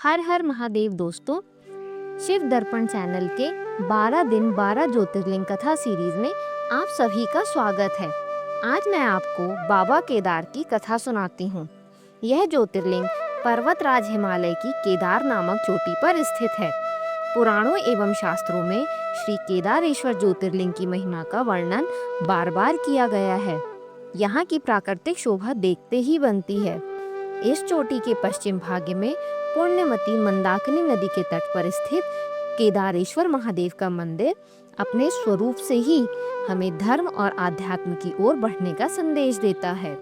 हर हर महादेव दोस्तों, शिव दर्पण चैनल के 12 दिन 12 ज्योतिर्लिंग कथा सीरीज में आप सभी का स्वागत है। आज मैं आपको बाबा केदार की कथा सुनाती हूँ। यह ज्योतिर्लिंग पर्वतराज हिमालय की केदार नामक चोटी पर स्थित है। पुराणों एवं शास्त्रों में श्री केदारेश्वर ज्योतिर्लिंग की महिमा का वर्णन बार बार किया गया है। यहाँ की प्राकृतिक शोभा देखते ही बनती है। इस चोटी के पश्चिम भाग में पुण्यमती मंदाकिनी नदी के तट पर स्थित केदारेश्वर महादेव का मंदिर अपने स्वरूप से ही हमें धर्म और आध्यात्म की ओर बढ़ने का संदेश देता है।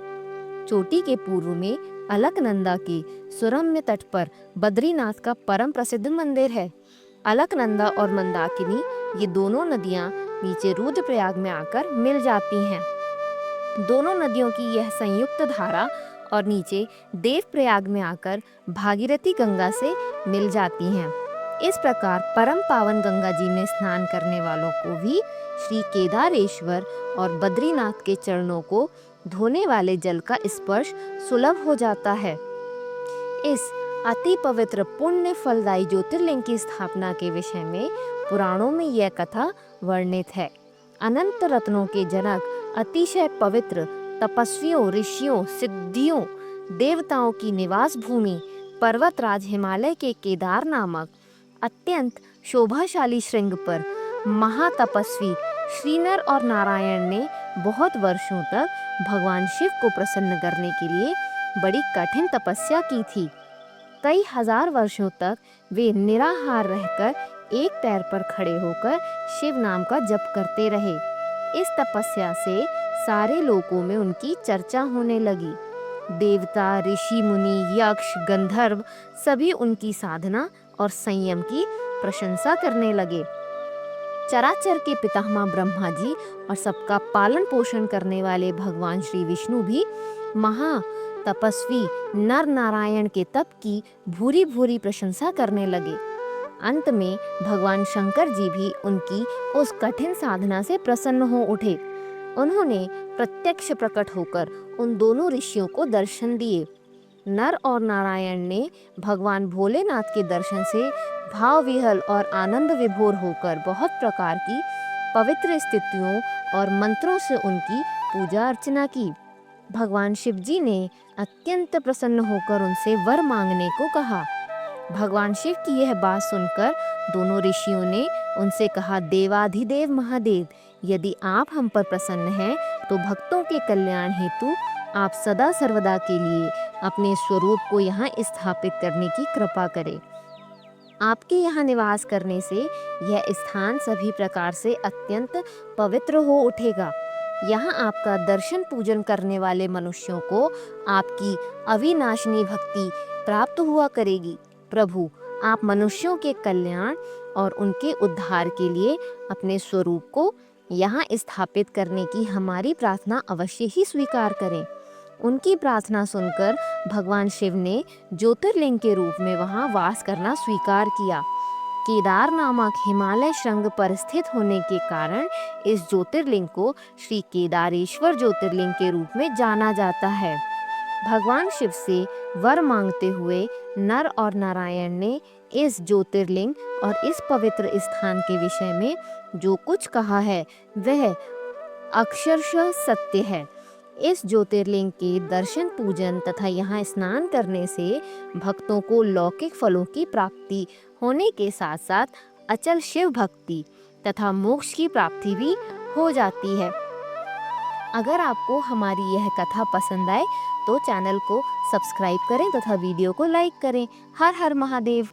चोटी के पूर्व में अलकनंदा के सुरम्य तट पर बद्रीनाथ का परम प्रसिद्ध मंदिर है। अलकनंदा और मंदाकिनी ये दोनों नदियां नीचे रुद्रप्रयाग में आकर मिल जाती हैं। दोनों नदियों की यह संयुक्त धारा और नीचे देवप्रयाग में आकर भागीरथी गंगा से मिल जाती हैं। इस प्रकार परम पावन गंगा जी में स्नान करने वालों को भी श्री केदारेश्वर और बद्रीनाथ के चरणों को धोने वाले जल का स्पर्श सुलभ हो जाता है। इस अति पवित्र पुण्य फलदायी ज्योतिर्लिंग की स्थापना के विषय में पुराणों में यह कथा वर्णित है। अनंत रत्नों के जनक, अतिशय पवित्र, तपस्वियों, ऋषियों, सिद्धियों, देवताओं की निवास भूमि पर्वतराज हिमालय के केदार नामक अत्यंत शोभाशाली श्रृंग पर महातपस्वी श्रीनर और नारायण ने बहुत वर्षों तक भगवान शिव को प्रसन्न करने के लिए बड़ी कठिन तपस्या की थी। कई हजार वर्षों तक वे निराहार रहकर एक पैर पर खड़े होकर शिव नाम का जप करते रहे। इस तपस्या से सारे लोकों में उनकी चर्चा होने लगी। देवता, ऋषि, मुनि, यक्ष, गंधर्व सभी उनकी साधना और संयम की प्रशंसा करने लगे। चराचर के पितामह ब्रह्मा जी और सबका पालन पोषण करने वाले भगवान श्री विष्णु भी महा तपस्वी नर नारायण के तप की भूरी भूरी प्रशंसा करने लगे। अंत में भगवान शंकर जी भी उनकी उस कठिन साधना से प्रसन्न हो उठे। उन्होंने प्रत्यक्ष प्रकट होकर उन दोनों ऋषियों को दर्शन दिए। नर और नारायण ने भगवान भोलेनाथ के दर्शन से भाव विहल और आनंद विभोर होकर बहुत प्रकार की पवित्र स्थितियों और मंत्रों से उनकी पूजा अर्चना की। भगवान शिव जी ने अत्यंत प्रसन्न होकर उनसे वर मांगने को कहा। भगवान शिव की यह बात सुनकर दोनों ऋषियों ने उनसे कहा, देवाधिदेव महादेव, यदि आप हम पर प्रसन्न हैं तो भक्तों के कल्याण हेतु आप सदा सर्वदा के लिए अपने स्वरूप को यहाँ स्थापित करने की कृपा करें। आपके यहाँ निवास करने से यह स्थान सभी प्रकार से अत्यंत पवित्र हो उठेगा। यहाँ आपका दर्शन पूजन करने वाले मनुष्यों को आपकी अविनाशिनी भक्ति प्राप्त हुआ करेगी। प्रभु, आप मनुष्यों के कल्याण और उनके उद्धार के लिए अपने स्वरूप को यहाँ स्थापित करने की हमारी प्रार्थना अवश्य ही स्वीकार करें। उनकी प्रार्थना सुनकर भगवान शिव ने ज्योतिर्लिंग के रूप में वहाँ वास करना स्वीकार किया। केदार नामक हिमालय श्रृंग पर स्थित होने के कारण इस ज्योतिर्लिंग को श्री केदारेश्वर ज्योतिर्लिंग के रूप में जाना जाता है। भगवान शिव से वर मांगते हुए नर और नारायण ने इस ज्योतिर्लिंग और इस पवित्र स्थान के विषय में जो कुछ कहा है वह अक्षरशः सत्य है। इस ज्योतिर्लिंग के दर्शन पूजन तथा यहाँ स्नान करने से भक्तों को लौकिक फलों की प्राप्ति होने के साथ साथ अचल शिव भक्ति तथा मोक्ष की प्राप्ति भी हो जाती है। अगर आपको हमारी यह कथा पसंद आए तो चैनल को सब्सक्राइब करें तथा वीडियो को लाइक करें। हर हर महादेव।